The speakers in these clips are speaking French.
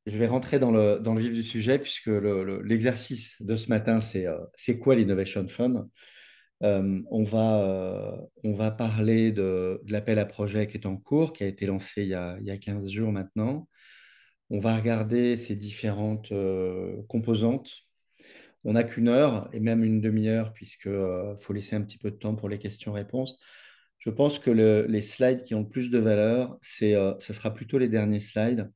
je vais rentrer dans le vif du sujet puisque l'exercice de ce matin, c'est quoi l'Innovation Fund? On va parler de l'appel à projet qui est en cours, qui a été lancé il y a 15 jours maintenant. On va regarder ces différentes composantes. On n'a qu'une heure et même une demi-heure puisque faut laisser un petit peu de temps pour les questions-réponses. Je pense que les slides qui ont le plus de valeur, ce sera plutôt les derniers slides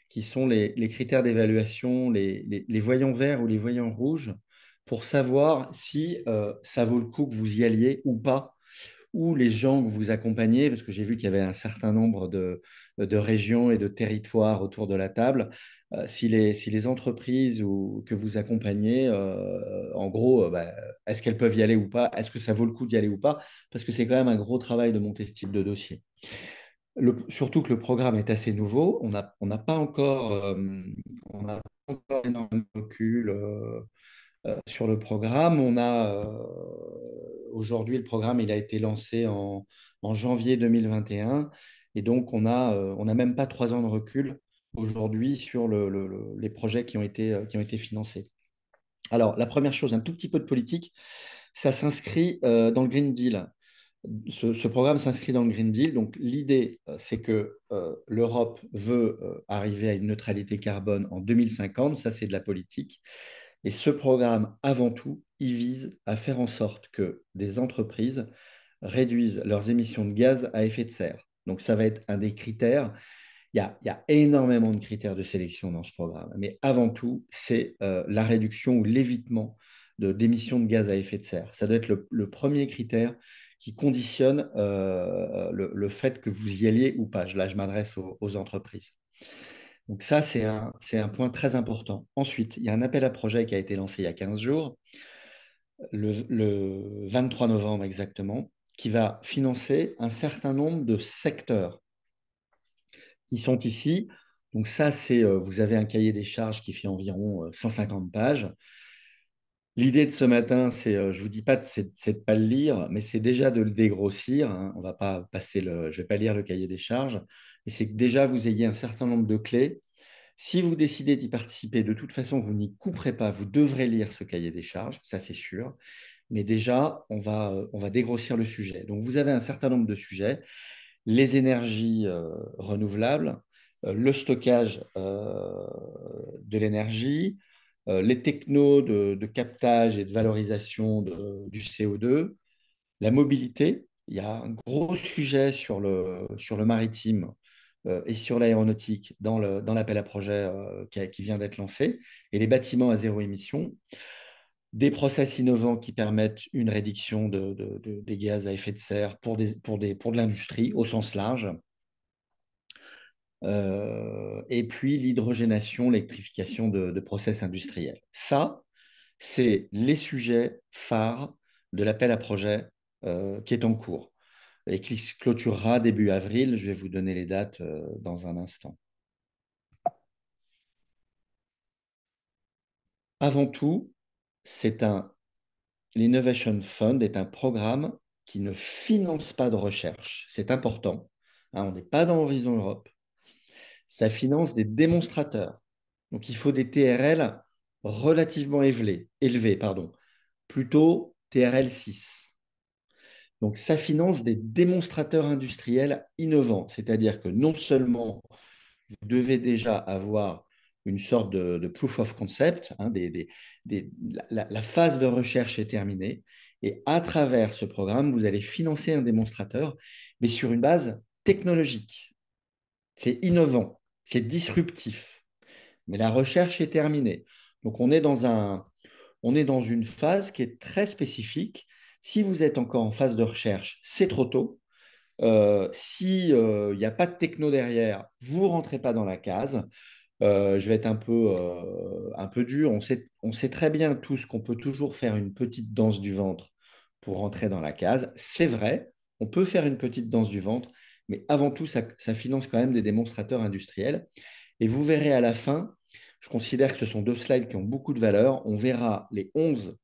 qui sont les critères d'évaluation, les voyants verts ou les voyants rouges, pour savoir si ça vaut le coup que vous y alliez ou pas, ou les gens que vous accompagnez, parce que j'ai vu qu'il y avait un certain nombre de régions et de territoires autour de la table, si les entreprises que vous accompagnez, en gros, bah, est-ce qu'elles peuvent y aller ou pas? Est-ce que ça vaut le coup d'y aller ou pas? Parce que c'est quand même un gros travail de monter ce type de dossier. Surtout que le programme est assez nouveau. On n'a pas encore, énormément de recul sur le programme. Aujourd'hui, le programme il a été lancé en janvier 2021 et donc on a même pas 3 ans de recul aujourd'hui sur les projets qui ont été financés. Alors, la première chose, un tout petit peu de politique, ça s'inscrit dans le Green Deal. Ce programme s'inscrit dans le Green Deal. Donc, l'idée, c'est que l'Europe veut arriver à une neutralité carbone en 2050. Ça, c'est de la politique. Et ce programme, avant tout, il vise à faire en sorte que des entreprises réduisent leurs émissions de gaz à effet de serre. Donc, ça va être un des critères. Il y a énormément de critères de sélection dans ce programme. Mais avant tout, c'est la réduction ou l'évitement d'émissions de gaz à effet de serre. Ça doit être le premier critère qui conditionne le fait que vous y alliez ou pas. Là, je m'adresse aux entreprises. Donc ça, c'est un point très important. Ensuite, il y a un appel à projet qui a été lancé il y a 15 jours, le 23 novembre exactement, qui va financer un certain nombre de secteurs qui sont ici. Donc ça, vous avez un cahier des charges qui fait environ 150 pages. L'idée de ce matin, je ne vous dis pas c'est de pas le lire, mais c'est déjà de le dégrossir, hein. On va pas je vais pas lire le cahier des charges, et c'est que déjà vous ayez un certain nombre de clés. Si vous décidez d'y participer, de toute façon, vous n'y couperez pas, vous devrez lire ce cahier des charges, ça c'est sûr. Mais déjà, on va dégrossir le sujet. Donc vous avez un certain nombre de sujets, les énergies renouvelables, le stockage de l'énergie, les technos de captage et de valorisation du CO2, la mobilité. Il y a un gros sujet sur le maritime et sur l'aéronautique dans l'appel à projet qui vient d'être lancé, et les bâtiments à zéro émission, des process innovants qui permettent une réduction des gaz à effet de serre pour de l'industrie au sens large, et puis l'hydrogénation, l'électrification de process industriels. Ça, c'est les sujets phares de l'appel à projet qui est en cours et qui se clôturera début avril. Je vais vous donner les dates dans un instant. Avant tout, c'est l'Innovation Fund est un programme qui ne finance pas de recherche. C'est important, hein, on n'est pas dans Horizon Europe. Ça finance des démonstrateurs. Donc, il faut des TRL relativement élevés, pardon, plutôt TRL 6. Donc, ça finance des démonstrateurs industriels innovants, c'est-à-dire que non seulement vous devez déjà avoir une sorte de proof of concept, hein, la phase de recherche est terminée, et à travers ce programme, vous allez financer un démonstrateur, mais sur une base technologique. C'est innovant, c'est disruptif, mais la recherche est terminée. Donc on est dans une phase qui est très spécifique. Si vous êtes encore en phase de recherche, c'est trop tôt. Si il n'y a pas de techno derrière, vous ne rentrez pas dans la case. Je vais être un peu dur. On sait très bien tous qu'on peut toujours faire une petite danse du ventre pour rentrer dans la case. C'est vrai, on peut faire une petite danse du ventre, mais avant tout, ça finance quand même des démonstrateurs industriels. Et vous verrez à la fin, je considère que ce sont deux slides qui ont beaucoup de valeur. On verra les 11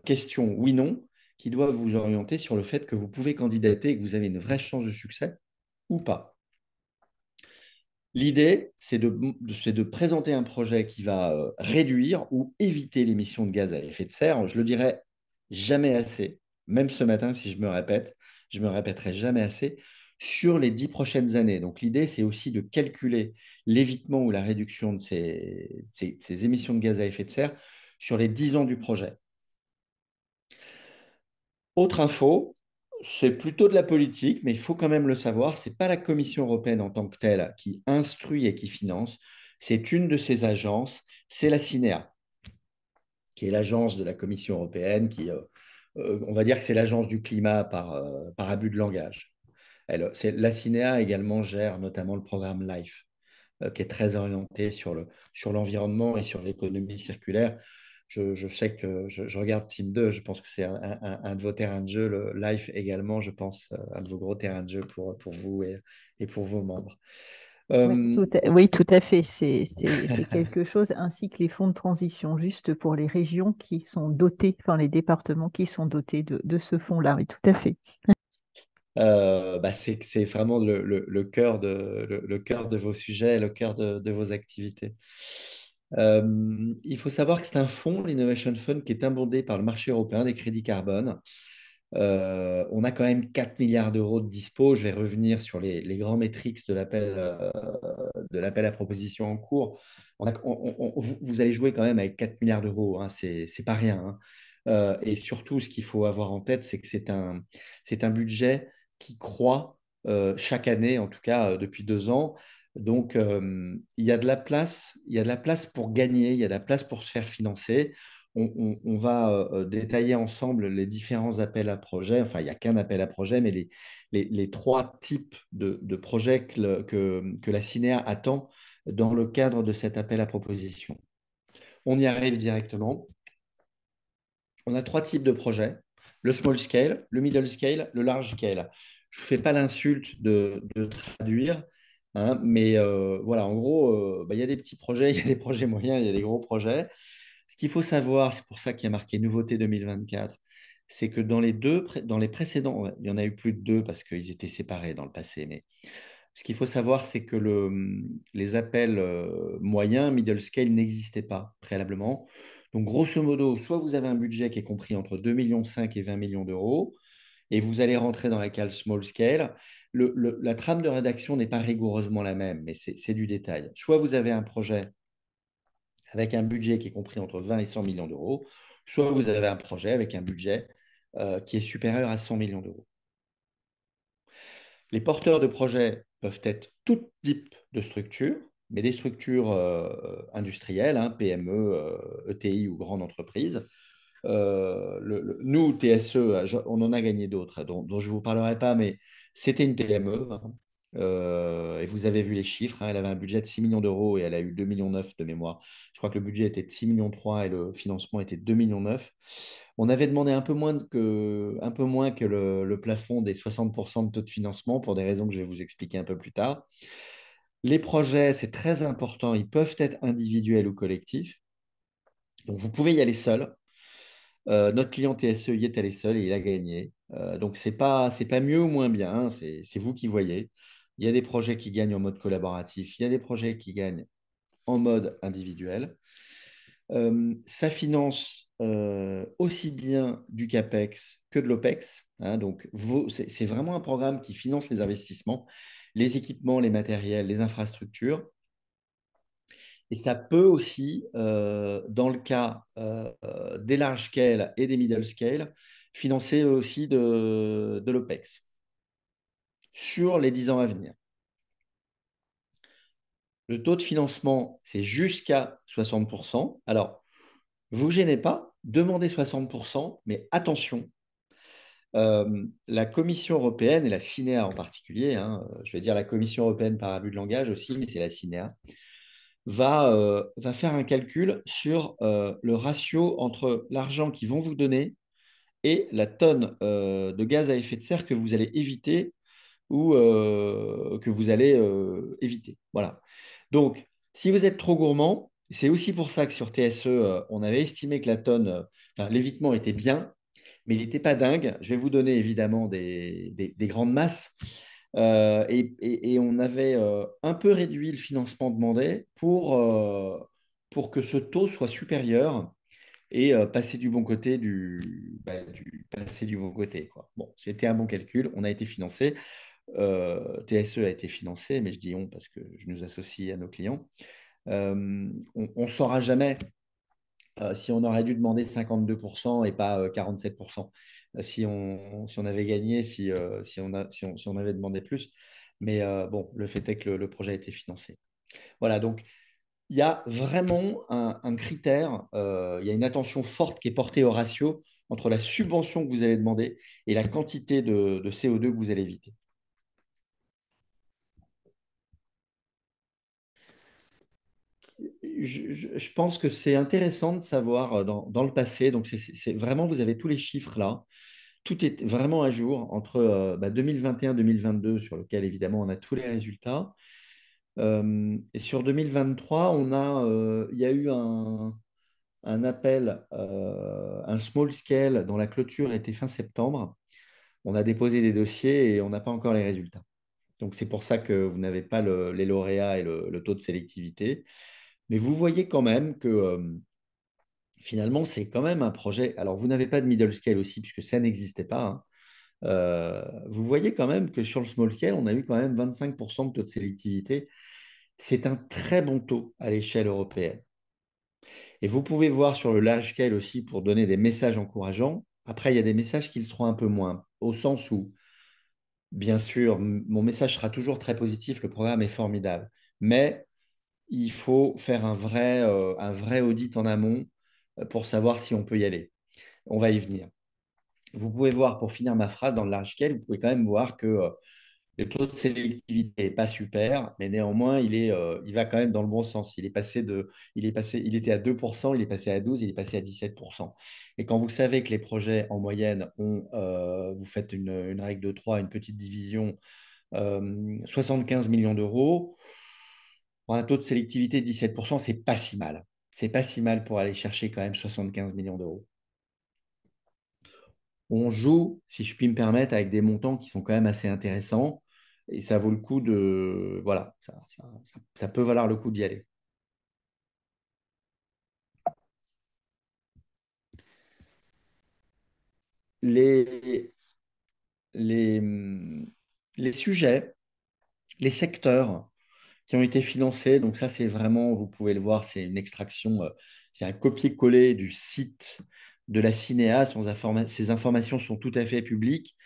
questions oui-non qui doivent vous orienter sur le fait que vous pouvez candidater et que vous avez une vraie chance de succès ou pas. L'idée, c'est de présenter un projet qui va réduire ou éviter l'émission de gaz à effet de serre. Je le dirais jamais assez, même ce matin, si je me répète, je me répéterai jamais assez, sur les 10 prochaines années. Donc l'idée, c'est aussi de calculer l'évitement ou la réduction de ces émissions de gaz à effet de serre sur les 10 ans du projet. Autre info, c'est plutôt de la politique, mais il faut quand même le savoir, ce n'est pas la Commission européenne en tant que telle qui instruit et qui finance, c'est une de ses agences, c'est la CINEA, qui est l'agence de la Commission européenne, on va dire que c'est l'agence du climat par abus de langage. La CINEA également gère notamment le programme LIFE, qui est très orienté sur l'environnement et sur l'économie circulaire. Je sais que je regarde Team 2, je pense que c'est un de vos terrains de jeu, le Life également, je pense, un de vos gros terrains de jeu pour vous et pour vos membres. Oui, Donc, oui, tout à fait. C'est quelque chose, ainsi que les fonds de transition, juste pour les régions qui sont dotées, enfin les départements qui sont dotés de ce fonds-là. Oui, tout à fait. bah, c'est vraiment le cœur le cœur de vos sujets, le cœur de vos activités. Il faut savoir que c'est un fonds, l'Innovation Fund, qui est abondé par le marché européen des crédits carbone. On a quand même 4 milliards d'euros de dispo. Je vais revenir sur les grands métriques de l'appel à proposition en cours. Vous allez jouer quand même avec 4 milliards d'euros, hein, c'est pas rien, hein. Et surtout, ce qu'il faut avoir en tête, c'est que c'est un budget qui croît chaque année, en tout cas depuis 2 ans. Donc, il y a de la place pour gagner, il y a de la place pour se faire financer. On va détailler ensemble les différents appels à projets. Enfin, il n'y a qu'un appel à projet, mais les trois types de projets que la CINEA attend dans le cadre de cet appel à proposition. On y arrive directement. On a trois types de projets, le small scale, le middle scale, le large scale. Je ne vous fais pas l'insulte de traduire, hein, mais voilà, en gros, bah, il y a des petits projets, il y a des projets moyens, il y a des gros projets. Ce qu'il faut savoir, c'est pour ça qu'il y a marqué nouveauté 2024, c'est que dans les précédents, ouais, il y en a eu plus de deux parce qu'ils étaient séparés dans le passé, mais ce qu'il faut savoir, c'est que les appels moyens, middle scale, n'existaient pas préalablement. Donc, grosso modo, soit vous avez un budget qui est compris entre 2,5 millions et 20 millions d'euros, et vous allez rentrer dans la cale small scale. La trame de rédaction n'est pas rigoureusement la même, mais c'est du détail. Soit vous avez un projet avec un budget qui est compris entre 20 et 100 millions d'euros, soit vous avez un projet avec un budget qui est supérieur à 100 millions d'euros. Les porteurs de projets peuvent être tout type de structures, mais des structures industrielles, hein, PME, ETI ou grandes entreprises. Nous, TSE, on en a gagné d'autres dont je ne vous parlerai pas, mais c'était une PME, hein. Et vous avez vu les chiffres, hein, elle avait un budget de 6 millions d'euros et elle a eu 2,9 millions de mémoire. Je crois que le budget était de 6,3 millions et le financement était de 2,9 millions. On avait demandé un peu moins que le plafond des 60% de taux de financement pour des raisons que je vais vous expliquer un peu plus tard. Les projets, c'est très important, ils peuvent être individuels ou collectifs. Donc, vous pouvez y aller seul. Notre client TSE y est allé seul et il a gagné. Donc, c'est pas mieux ou moins bien, hein, c'est vous qui voyez. Il y a des projets qui gagnent en mode collaboratif, il y a des projets qui gagnent en mode individuel. Ça finance aussi bien du CAPEX que de l'OPEX, hein. Donc, c'est vraiment un programme qui finance les investissements, les équipements, les matériels, les infrastructures. Et ça peut aussi, dans le cas des large scale et des middle scale, financer aussi de l'OPEX sur les 10 ans à venir. Le taux de financement, c'est jusqu'à 60%. Alors, vous ne gênez pas, demandez 60%, mais attention, la Commission européenne et la CINEA en particulier, hein, je vais dire la Commission européenne par abus de langage aussi, mais c'est la CINEA, va faire un calcul sur le ratio entre l'argent qu'ils vont vous donner et la tonne de gaz à effet de serre que vous allez éviter ou que vous allez éviter. Voilà. Donc, si vous êtes trop gourmand, c'est aussi pour ça que sur TSE, on avait estimé que la tonne, enfin, l'évitement était bien, mais il n'était pas dingue. Je vais vous donner évidemment des grandes masses. Et on avait un peu réduit le financement demandé pour que ce taux soit supérieur et passer du bon côté passer du bon côté, quoi. Bon, c'était un bon calcul, on a été financé. TSE a été financé, mais je dis on parce que je nous associe à nos clients. On ne saura jamais si on aurait dû demander 52% et pas 47%. Si on avait gagné, si on avait demandé plus. Mais bon, le fait est que le projet a été financé. Voilà, donc il y a vraiment un critère, il y a une attention forte qui est portée au ratio entre la subvention que vous allez demander et la quantité de CO2 que vous allez éviter. Je pense que c'est intéressant de savoir dans le passé, donc vraiment, vous avez tous les chiffres là, tout est vraiment à jour entre 2021 et 2022, sur lequel évidemment on a tous les résultats. Et sur 2023, il y a eu un appel, un small scale dont la clôture était fin septembre. On a déposé des dossiers et on n'a pas encore les résultats. Donc c'est pour ça que vous n'avez pas les lauréats et le taux de sélectivité. Mais vous voyez quand même que finalement, c'est quand même un projet. Alors, vous n'avez pas de middle scale aussi, puisque ça n'existait pas, hein. Vous voyez quand même que sur le small scale, on a eu quand même 25% de taux de sélectivité. C'est un très bon taux à l'échelle européenne. Et vous pouvez voir sur le large scale aussi pour donner des messages encourageants. Après, il y a des messages qui le seront un peu moins, au sens où, bien sûr, mon message sera toujours très positif, le programme est formidable. Mais il faut faire un vrai audit en amont pour savoir si on peut y aller. On va y venir. Vous pouvez voir, pour finir ma phrase, dans le large scale, vous pouvez quand même voir que le taux de sélectivité n'est pas super, mais néanmoins, il va quand même dans le bon sens. Il était à 2%, il est passé à 12%, il est passé à 17%. Et quand vous savez que les projets, en moyenne, vous faites une règle de 3, une petite division, 75 millions d'euros, pour un taux de sélectivité de 17%, c'est pas si mal. C'est pas si mal pour aller chercher quand même 75 millions d'euros. On joue, si je puis me permettre, avec des montants qui sont quand même assez intéressants. Et ça vaut le coup de... Voilà, ça peut valoir le coup d'y aller. Les, les, les sujets, les secteurs qui ont été financés, donc ça c'est vraiment, vous pouvez le voir, c'est une extraction, c'est un copier-coller du site de la cinéaste. Ces informations sont tout à fait publiques,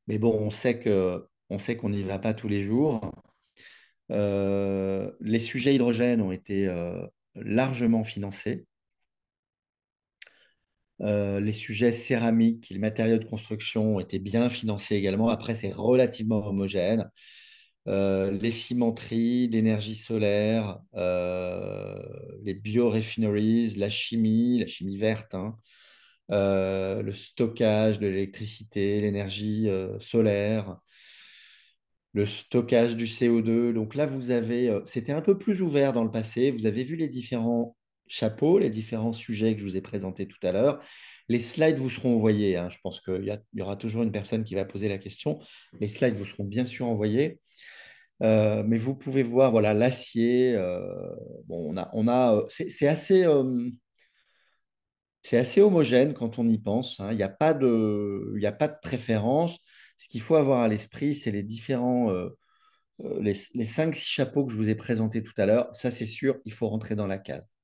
mais bon, on sait qu'on n'y va pas tous les jours. Les sujets hydrogène ont été largement financés. Les sujets céramiques, les matériaux de construction ont été bien financés également. Après, c'est relativement homogène. Les cimenteries, l'énergie solaire, les biorefineries, la chimie verte, hein, le stockage de l'électricité, l'énergie solaire, le stockage du CO2. Donc là, c'était un peu plus ouvert dans le passé. Vous avez vu les différents chapeaux, les différents sujets que je vous ai présentés tout à l'heure. Les slides vous seront envoyés, hein. Je pense qu'il y aura toujours une personne qui va poser la question. Les slides vous seront bien sûr envoyés. Mais vous pouvez voir, voilà, l'acier. Bon, c'est assez homogène quand on y pense, hein. Il y a pas de préférence. Ce qu'il faut avoir à l'esprit, c'est les 5-6 chapeaux que je vous ai présentés tout à l'heure. Ça, c'est sûr, il faut rentrer dans la case.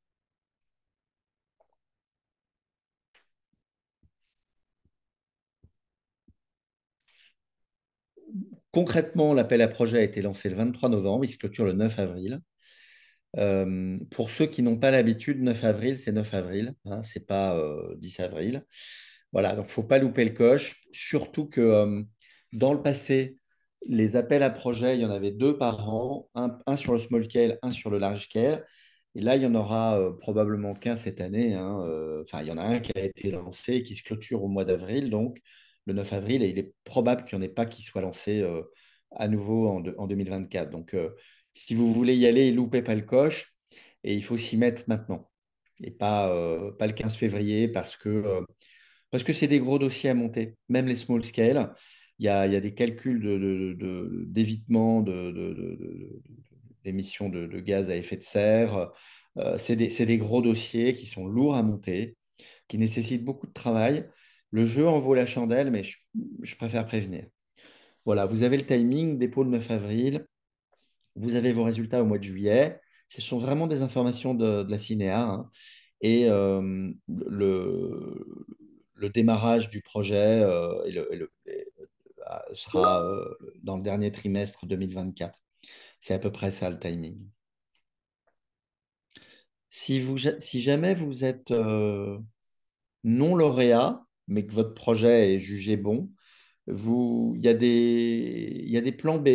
Concrètement, l'appel à projet a été lancé le 23 novembre. Il se clôture le 9 avril. Pour ceux qui n'ont pas l'habitude, 9 avril, c'est 9 avril, hein, c'est pas 10 avril. Voilà, donc il ne faut pas louper le coche. Surtout que dans le passé, les appels à projets, il y en avait deux par an, un sur le small scale, un sur le large scale. Et là, il y en aura probablement qu'un cette année, hein. Enfin, il y en a un qui a été lancé et qui se clôture au mois d'avril, donc le 9 avril, et il est probable qu'il n'y en ait pas qui soit lancé à nouveau en 2024. Donc, si vous voulez y aller, loupez pas le coche, et il faut s'y mettre maintenant, et pas le 15 février, parce que c'est des gros dossiers à monter, même les small scale. il y a des calculs d'évitement d'émissions de gaz à effet de serre. C'est des gros dossiers qui sont lourds à monter, qui nécessitent beaucoup de travail. Le jeu en vaut la chandelle, mais je préfère prévenir. Voilà, vous avez le timing, dépôt le 9 avril, vous avez vos résultats au mois de juillet. Ce sont vraiment des informations de la Cinéa, hein. Et le démarrage du projet sera dans le dernier trimestre 2024. C'est à peu près ça le timing. Si jamais vous êtes non lauréat, mais que votre projet est jugé bon, il y a des plans B.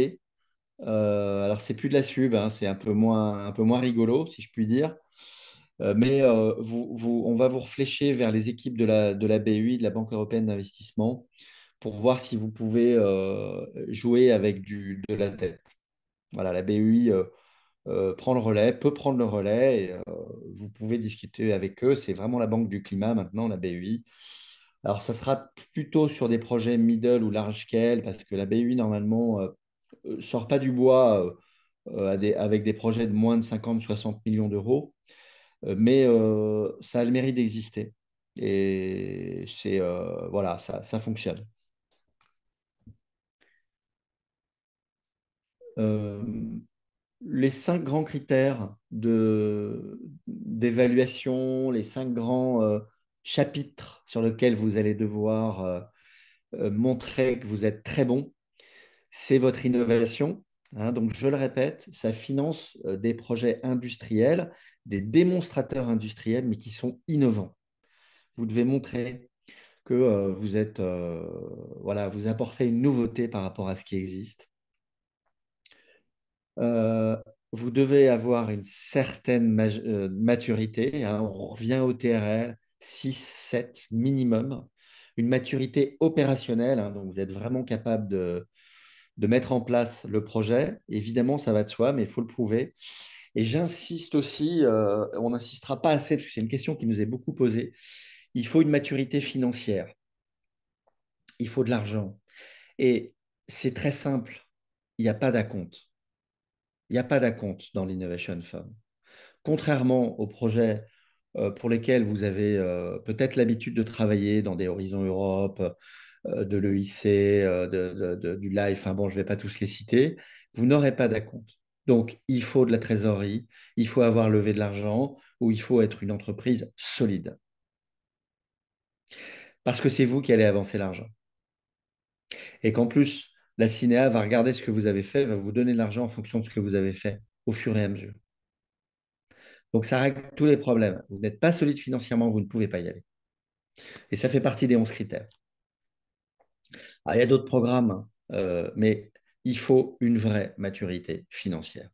Alors, c'est plus de la sub, hein, c'est un peu moins rigolo, si je puis dire. Mais on va vous réfléchir vers les équipes de la BEI, de la Banque européenne d'investissement, pour voir si vous pouvez jouer avec de la dette. Voilà, la BEI prend le relais, peut prendre le relais, et vous pouvez discuter avec eux. C'est vraiment la banque du climat maintenant, la BEI. Alors, ça sera plutôt sur des projets middle ou large scale, parce que la BEI, normalement, sort pas du bois avec des projets de moins de 50 60 millions d'euros, mais ça a le mérite d'exister. Et voilà, ça fonctionne. Euh, les 5 grands critères d'évaluation, les 5 grands chapitres sur lesquels vous allez devoir montrer que vous êtes très bon, c'est votre innovation, hein. Donc, je le répète, ça finance des projets industriels, des démonstrateurs industriels, mais qui sont innovants. Vous devez montrer que voilà, vous apportez une nouveauté par rapport à ce qui existe. Euh, vous devez avoir une certaine maturité, hein. On revient au TRL 6, 7 minimum. Une maturité opérationnelle, hein. Donc vous êtes vraiment capable de mettre en place le projet. Évidemment, ça va de soi, mais il faut le prouver. Et j'insiste aussi, on n'insistera pas assez, parce que c'est une question qui nous est beaucoup posée, il faut une maturité financière, il faut de l'argent. Et c'est très simple, il n'y a pas d'acompte. Il n'y a pas d'acompte dans l'Innovation Fund. Contrairement aux projets pour lesquels vous avez peut-être l'habitude de travailler dans des Horizons Europe, de l'EIC, du LIFE, enfin bon, je ne vais pas tous les citer, vous n'aurez pas d'acompte. Donc, il faut de la trésorerie, il faut avoir levé de l'argent ou il faut être une entreprise solide. Parce que c'est vous qui allez avancer l'argent. Et qu'en plus, la Cinéa va regarder ce que vous avez fait, va vous donner de l'argent en fonction de ce que vous avez fait au fur et à mesure. Donc, ça règle tous les problèmes. Vous n'êtes pas solide financièrement, vous ne pouvez pas y aller. Et ça fait partie des 11 critères. Alors, il y a d'autres programmes, hein, mais il faut une vraie maturité financière.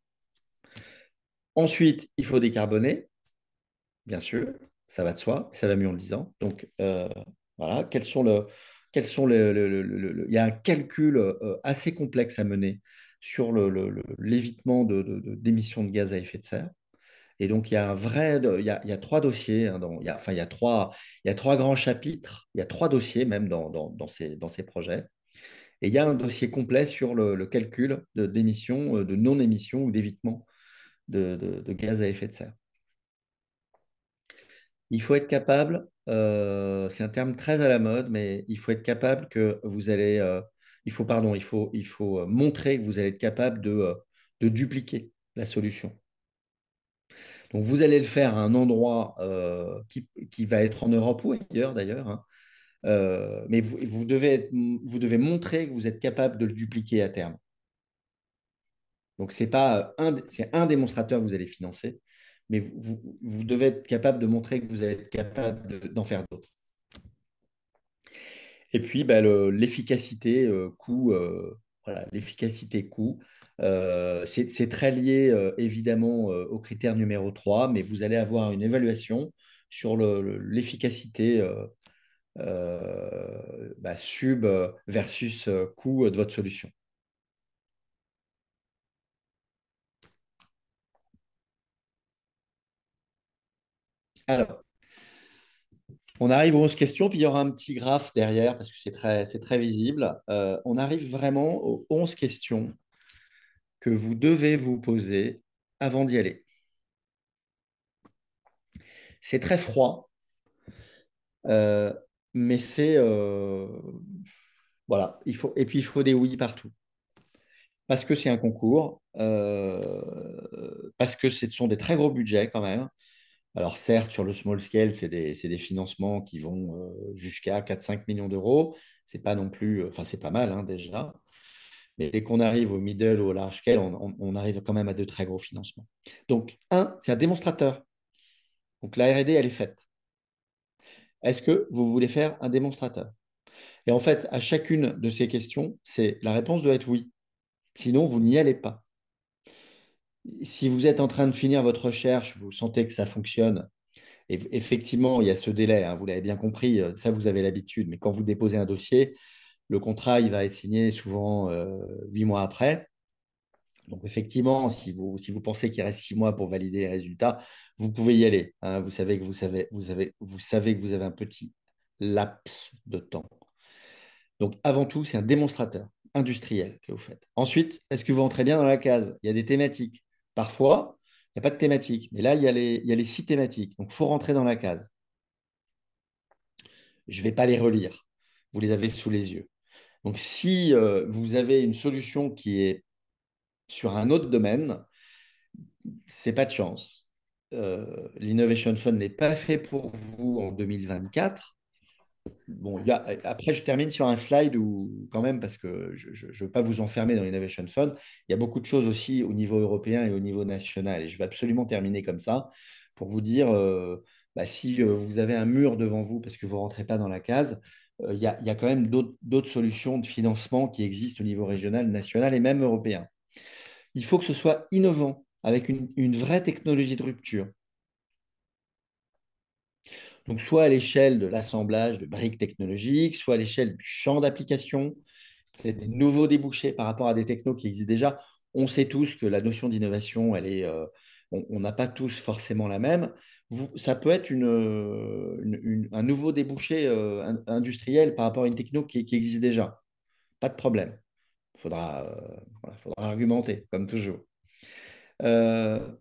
Ensuite, il faut décarboner, bien sûr, ça va de soi, ça va mieux en le disant. Donc, voilà, il y a un calcul assez complexe à mener sur l'évitement d'émissions de gaz à effet de serre. Et donc, il y a il y a 3 dossiers, hein, enfin, il y a 3 grands chapitres, il y a 3 dossiers même dans ces projets. Et il y a un dossier complet sur le calcul d'émissions, de non-émission ou d'évitement de gaz à effet de serre. Il faut être capable, c'est un terme très à la mode, mais il faut être capable que vous allez, il faut montrer que vous allez être capable de dupliquer la solution. Donc, vous allez le faire à un endroit qui va être en Europe ou ailleurs d'ailleurs, hein. Mais vous devez montrer que vous êtes capable de le dupliquer à terme. Donc, c'est un démonstrateur que vous allez financer, mais vous devez être capable de montrer que vous allez être capable d'en faire d'autres. Et puis, bah, l'efficacité coût, voilà, l'efficacité coût, c'est très lié évidemment au critère numéro 3, mais vous allez avoir une évaluation sur l'efficacité sub versus coût de votre solution. Alors, On arrive aux 11 questions, puis il y aura un petit graphe derrière parce que c'est très visible. On arrive vraiment aux 11 questions que vous devez vous poser avant d'y aller. C'est très froid, euh, mais c'est voilà. Et puis il faut des oui partout parce que c'est un concours, parce que ce sont des très gros budgets quand même. Alors certes, sur le small scale, c'est des financements qui vont jusqu'à 4-5 millions d'euros. C'est pas non plus, enfin c'est pas mal hein, déjà. Mais dès qu'on arrive au middle ou au large scale, on arrive quand même à de très gros financements. Donc, c'est un démonstrateur. Donc, la R&D, elle est faite. Est-ce que vous voulez faire un démonstrateur? Et en fait, à chacune de ces questions, la réponse doit être oui. Sinon, vous n'y allez pas. Si vous êtes en train de finir votre recherche, vous sentez que ça fonctionne, et effectivement, il y a ce délai, hein, vous l'avez bien compris, ça, vous avez l'habitude, mais quand vous déposez un dossier, le contrat, il va être signé souvent 8 mois après. Donc, effectivement, si vous pensez qu'il reste 6 mois pour valider les résultats, vous pouvez y aller, hein. Vous savez que vous savez que vous avez un petit laps de temps. Donc, avant tout, c'est un démonstrateur industriel que vous faites. Ensuite, est-ce que vous rentrez bien dans la case? Il y a des thématiques. Parfois, il n'y a pas de thématique. Mais là, il y a les 6 thématiques. Donc, il faut rentrer dans la case. Je ne vais pas les relire. Vous les avez sous les yeux. Donc, si vous avez une solution qui est sur un autre domaine, c'est pas de chance. L'Innovation Fund n'est pas fait pour vous en 2024. Bon, après, je termine sur un slide où, quand même, parce que je ne veux pas vous enfermer dans l'Innovation Fund, il y a beaucoup de choses aussi au niveau européen et au niveau national. Et je vais absolument terminer comme ça pour vous dire, bah, si vous avez un mur devant vous parce que vous ne rentrez pas dans la case, il y a quand même d'autres solutions de financement qui existent au niveau régional, national et même européen. Il faut que ce soit innovant, avec une vraie technologie de rupture. Donc, soit à l'échelle de l'assemblage de briques technologiques, soit à l'échelle du champ d'application, peut-être des nouveaux débouchés par rapport à des technos qui existent déjà. On sait tous que la notion d'innovation, on n'a pas tous forcément la même. Ça peut être un nouveau débouché industriel par rapport à une techno qui existe déjà. Pas de problème. Faudra argumenter, comme toujours. Euh,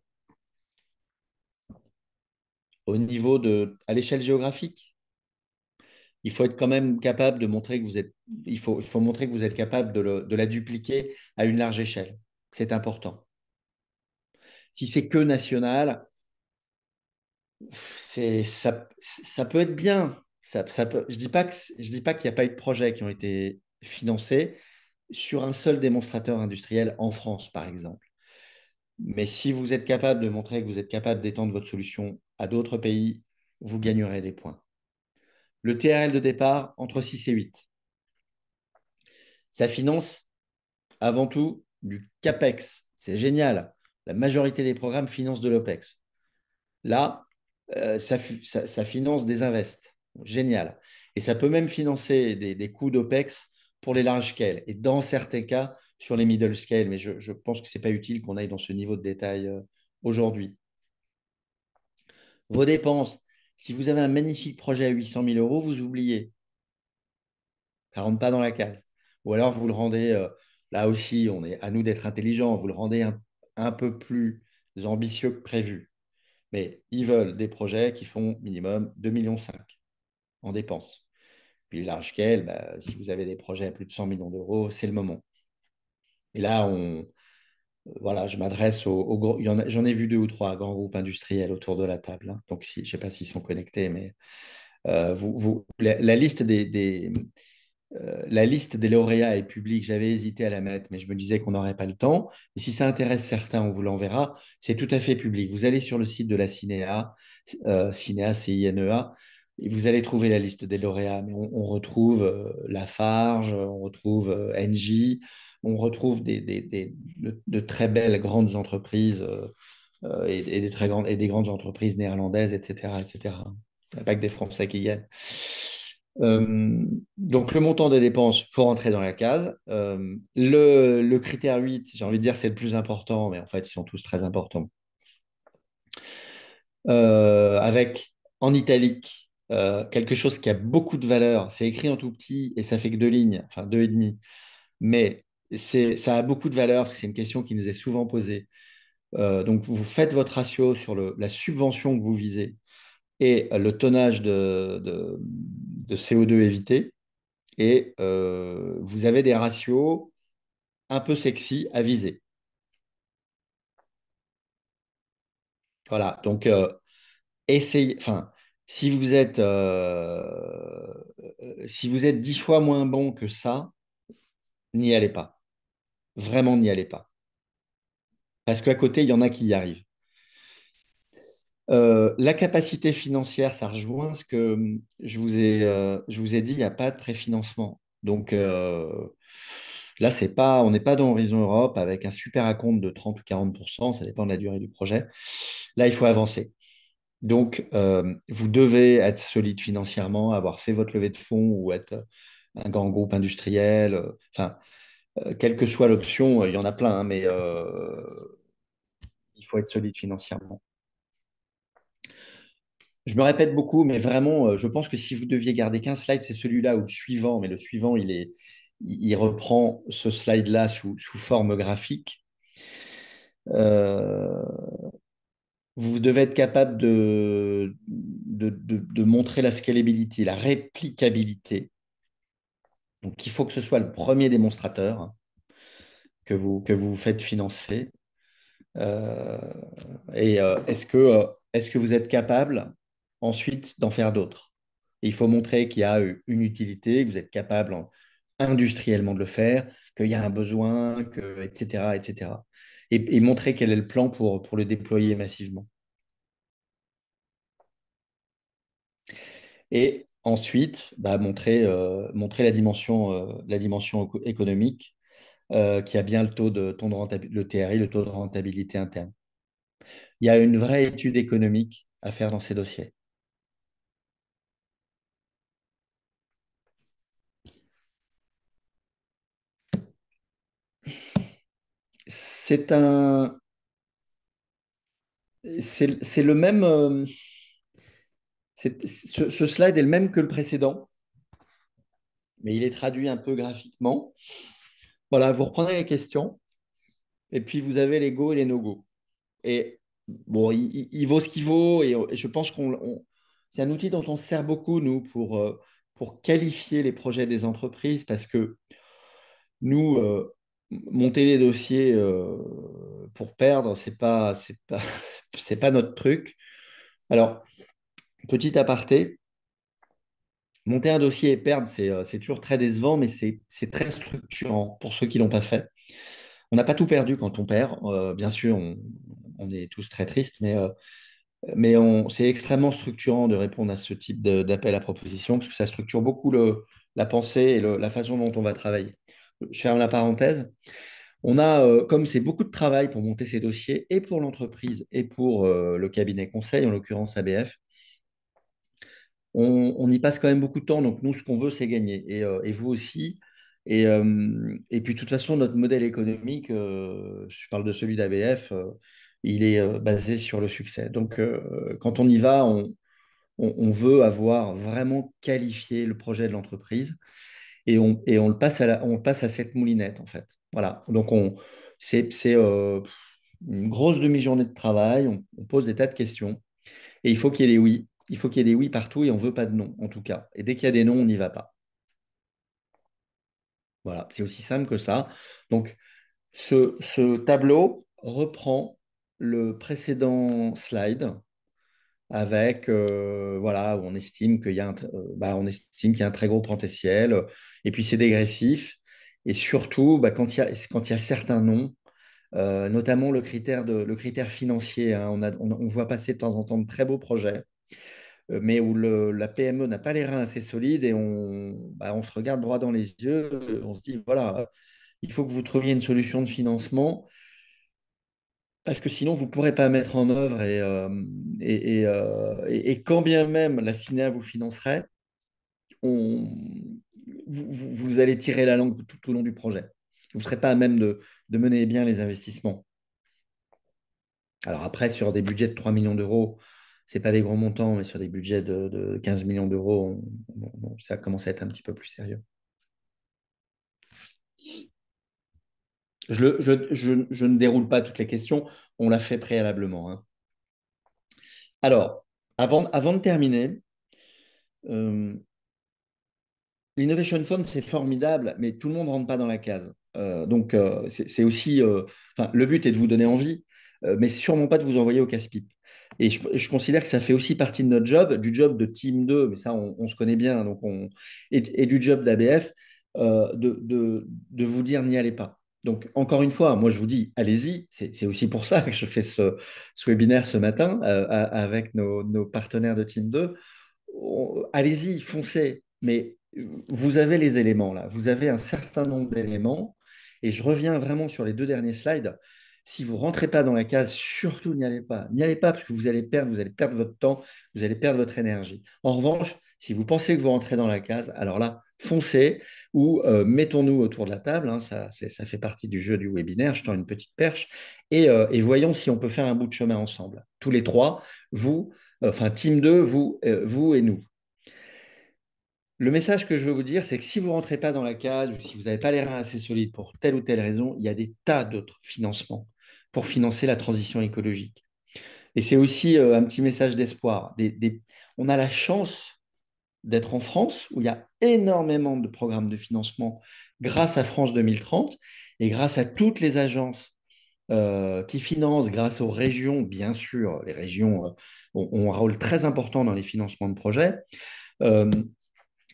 à l'échelle géographique, il faut être quand même capable de montrer que il faut montrer que vous êtes capable de la dupliquer à une large échelle. C'est important. Si c'est que national, ça peut être bien. Je dis pas je dis pas qu'il n'y a pas eu de projets qui ont été financés sur un seul démonstrateur industriel en France, par exemple. Mais si vous êtes capable de montrer que vous êtes capable d'étendre votre solution à d'autres pays, vous gagnerez des points. Le TRL de départ, entre 6 et 8. Ça finance avant tout du CAPEX. C'est génial. La majorité des programmes financent de l'OPEX. Là, ça finance des invests. Génial. Et ça peut même financer des coûts d'OPEX pour les large scale. Et dans certains cas, sur les middle scale. Mais je pense que ce n'est pas utile qu'on aille dans ce niveau de détail aujourd'hui. Vos dépenses, si vous avez un magnifique projet à 800 000 euros, vous oubliez. Ça ne rentre pas dans la case. Ou alors vous le rendez, là aussi, on est à nous d'être intelligents, vous le rendez un peu plus ambitieux que prévu. Mais ils veulent des projets qui font minimum 2,5 millions en dépenses. Puis large scale, bah, si vous avez des projets à plus de 100 millions d'euros, c'est le moment. Et là, voilà, je m'adresse j'en ai vu 2 ou 3 grands groupes industriels autour de la table, hein. Donc, je ne sais pas s'ils sont connectés, mais la liste la liste des lauréats est publique. J'avais hésité à la mettre, mais je me disais qu'on n'aurait pas le temps. Et si ça intéresse certains, on vous l'enverra. C'est tout à fait public. Vous allez sur le site de la Cinéa, Cinéa, CINEA, et vous allez trouver la liste des lauréats. Mais on retrouve Lafarge, on retrouve Engie, on retrouve de très belles grandes entreprises et des grandes entreprises néerlandaises, etc., etc. Il n'y a pas que des Français qui gagnent. Donc, le montant des dépenses, il faut rentrer dans la case. Le critère 8, j'ai envie de dire, c'est le plus important, mais en fait, ils sont tous très importants. Avec en italique quelque chose qui a beaucoup de valeur. C'est écrit en tout petit et ça fait que deux lignes, enfin deux et demi. Mais ça a beaucoup de valeur parce que c'est une question qui nous est souvent posée. Donc, vous faites votre ratio sur la subvention que vous visez et le tonnage de CO2 évité. Et vous avez des ratios un peu sexy à viser. Voilà. Donc, essayez. Enfin, si vous êtes 10 fois moins bon que ça, n'y allez pas. Vraiment, n'y allez pas. Parce qu'à côté, il y en a qui y arrivent. La capacité financière, ça rejoint ce que je vous ai dit, il n'y a pas de préfinancement. Donc là, on n'est pas dans Horizon Europe avec un super acompte de 30 ou 40%, ça dépend de la durée du projet. Là, il faut avancer. Donc, vous devez être solide financièrement, avoir fait votre levée de fonds ou être un grand groupe industriel. Enfin, quelle que soit l'option, il y en a plein, hein, mais il faut être solide financièrement. Je me répète beaucoup, mais vraiment, je pense que si vous deviez garder qu'un slide, c'est celui-là ou le suivant, mais le suivant, il reprend ce slide-là sous forme graphique. Euh, vous devez être capable de montrer la scalability, la réplicabilité. Donc, il faut que ce soit le premier démonstrateur que vous faites financer. Euh, est-ce que vous êtes capable ensuite d'en faire d'autres? Il faut montrer qu'il y a une utilité, que vous êtes capable industriellement de le faire, qu'il y a un besoin, etc., etc. Et montrer quel est le plan pour le déployer massivement. Et ensuite, bah, montrer la dimension économique qui a bien le taux de rentabilité, le TRI, le taux de rentabilité interne. Il y a une vraie étude économique à faire dans ces dossiers. C'est un, c'est le même, ce slide est le même que le précédent, mais il est traduit un peu graphiquement. Voilà, vous reprenez les questions et puis vous avez les go et les no-go. Et bon, il vaut ce qu'il vaut et je pense c'est un outil dont on se sert beaucoup, nous, pour qualifier les projets des entreprises parce que nous, monter les dossiers pour perdre, c'est pas notre truc. Alors, petit aparté, monter un dossier et perdre, c'est toujours très décevant, mais c'est très structurant pour ceux qui l'ont pas fait. On n'a pas tout perdu quand on perd. Bien sûr, on est tous très tristes, mais c'est extrêmement structurant de répondre à ce type d'appel à proposition parce que ça structure beaucoup la pensée et la façon dont on va travailler. Je ferme la parenthèse. On a, comme c'est beaucoup de travail pour monter ces dossiers, et pour l'entreprise et pour le cabinet conseil, en l'occurrence ABF, on y passe quand même beaucoup de temps. Donc, nous, ce qu'on veut, c'est gagner. Et vous aussi. Et puis, de toute façon, notre modèle économique, je parle de celui d'ABF, il est basé sur le succès. Donc, quand on y va, on veut avoir vraiment qualifié le projet de l'entreprise et on le passe à cette moulinette, en fait. Voilà. Donc, c'est une grosse demi-journée de travail. On pose des tas de questions. Et il faut qu'il y ait des oui. Il faut qu'il y ait des oui partout et on ne veut pas de non, en tout cas. Et dès qu'il y a des non, on n'y va pas. Voilà. C'est aussi simple que ça. Donc, ce tableau reprend le précédent slide avec, voilà, où on estime on estime qu'il y a un très gros potentiel. Et puis, c'est dégressif. Et surtout, bah, quand il y a certains noms, notamment le critère financier, hein, on voit passer de temps en temps de très beaux projets, mais où la PME n'a pas les reins assez solides et on se regarde droit dans les yeux, on se dit, voilà, il faut que vous trouviez une solution de financement parce que sinon, vous ne pourrez pas mettre en œuvre et quand bien même la CINEA vous financerait, on, vous allez tirer la langue tout au long du projet. Vous ne serez pas à même de mener bien les investissements. Alors après, sur des budgets de 3 millions d'euros, c'est pas des gros montants, mais sur des budgets de 15 millions d'euros, ça commence à être un petit peu plus sérieux. Je ne déroule pas toutes les questions, on l'a fait préalablement, hein. Alors, avant de terminer, euh, l'Innovation Fund, c'est formidable, mais tout le monde ne rentre pas dans la case. C'est aussi. Enfin, le but est de vous donner envie, mais sûrement pas de vous envoyer au casse-pipe. Et je considère que ça fait aussi partie de notre job, du job de Team 2, mais ça, on se connaît bien, et du job d'ABF, de vous dire n'y allez pas. Donc, encore une fois, moi, je vous dis, allez-y. C'est aussi pour ça que je fais ce webinaire ce matin avec nos partenaires de Team 2. Allez-y, foncez. Mais vous avez les éléments là. Vous avez un certain nombre d'éléments. Et je reviens vraiment sur les deux derniers slides. Si vous ne rentrez pas dans la case, surtout n'y allez pas. N'y allez pas parce que vous allez perdre votre temps, vous allez perdre votre énergie. En revanche, si vous pensez que vous rentrez dans la case, alors là, foncez ou mettons-nous autour de la table. Hein, ça fait partie du jeu du webinaire. Je tends une petite perche et voyons si on peut faire un bout de chemin ensemble. Tous les trois, vous, enfin Team 2, vous et nous. Le message que je veux vous dire, c'est que si vous ne rentrez pas dans la case ou si vous n'avez pas les reins assez solides pour telle ou telle raison, il y a des tas d'autres financements pour financer la transition écologique. Et c'est aussi un petit message d'espoir. On a la chance d'être en France où il y a énormément de programmes de financement grâce à France 2030 et grâce à toutes les agences qui financent, grâce aux régions, bien sûr, les régions ont un rôle très important dans les financements de projets. Euh,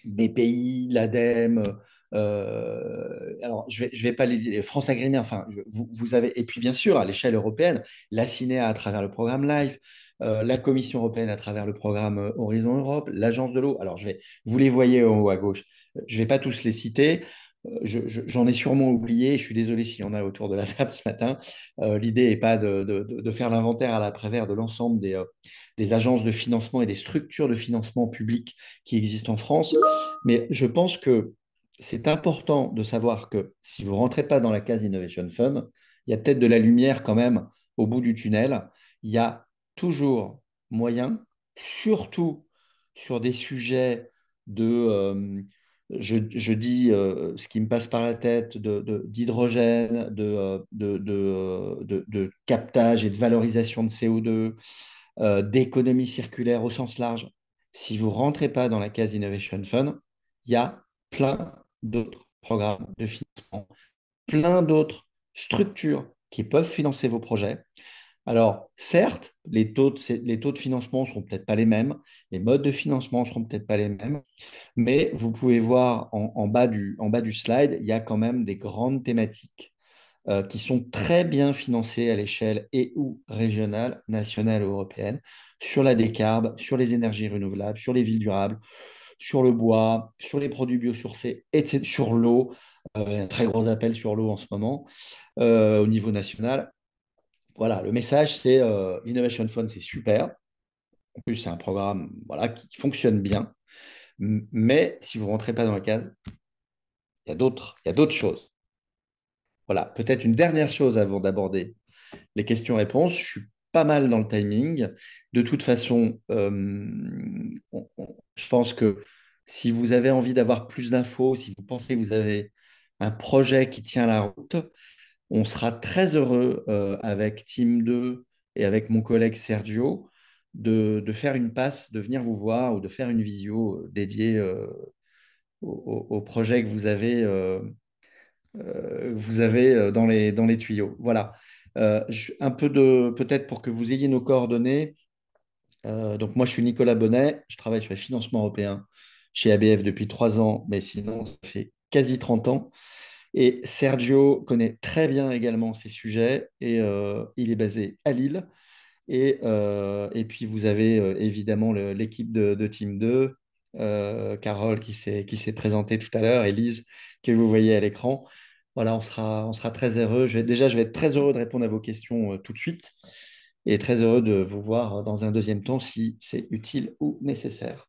BPI, l'ADEME, alors je vais pas les France Agrimaire, enfin, vous avez, et puis bien sûr, à l'échelle européenne, la CINEA à travers le programme LIFE, la Commission européenne à travers le programme Horizon Europe, l'Agence de l'eau. Alors, vous les voyez en haut à gauche. Je ne vais pas tous les citer. J'en ai sûrement oublié. Je suis désolé s'il y en a autour de la table ce matin. L'idée n'est pas de faire l'inventaire à l'après-vert de l'ensemble des agences de financement et des structures de financement public qui existent en France. Mais je pense que c'est important de savoir que si vous ne rentrez pas dans la case Innovation Fund, il y a peut-être de la lumière quand même au bout du tunnel. Il y a toujours moyen, surtout sur des sujets je dis ce qui me passe par la tête, d'hydrogène, de captage et de valorisation de CO2, d'économie circulaire au sens large. Si vous ne rentrez pas dans la case Innovation Fund, il y a plein d'autres programmes de financement, plein d'autres structures qui peuvent financer vos projets. Alors, certes, les taux de financement ne seront peut-être pas les mêmes, les modes de financement ne seront peut-être pas les mêmes, mais vous pouvez voir en bas du slide, il y a quand même des grandes thématiques qui sont très bien financées à l'échelle et ou régionale, nationale ou européenne, sur la décarbe, sur les énergies renouvelables, sur les villes durables, sur le bois, sur les produits biosourcés, etc., sur l'eau. Il y a un très gros appel sur l'eau en ce moment au niveau national. Voilà, le message, c'est l'Innovation Fund, c'est super. En plus, c'est un programme voilà, qui fonctionne bien. Mais si vous ne rentrez pas dans la case, il y a d'autres choses. Voilà, peut-être une dernière chose avant d'aborder les questions-réponses. Je suis pas mal dans le timing. De toute façon, je pense que si vous avez envie d'avoir plus d'infos, si vous pensez que vous avez un projet qui tient la route, on sera très heureux avec Team 2 et avec mon collègue Sergio de faire une passe, de venir vous voir ou de faire une visio dédiée au projet que vous avez dans les tuyaux. Voilà. Un peu peut-être pour que vous ayez nos coordonnées. Donc moi, je suis Nicolas Bonnet, je travaille sur les financements européens chez ABF depuis 3 ans, mais sinon, ça fait quasi 30 ans. Et Sergio connaît très bien également ces sujets et il est basé à Lille. Et puis, vous avez évidemment l'équipe de Team 2, Carole qui s'est présentée tout à l'heure, et Lise que vous voyez à l'écran. Voilà, on sera très heureux. Je vais être très heureux de répondre à vos questions tout de suite et très heureux de vous voir dans un deuxième temps si c'est utile ou nécessaire.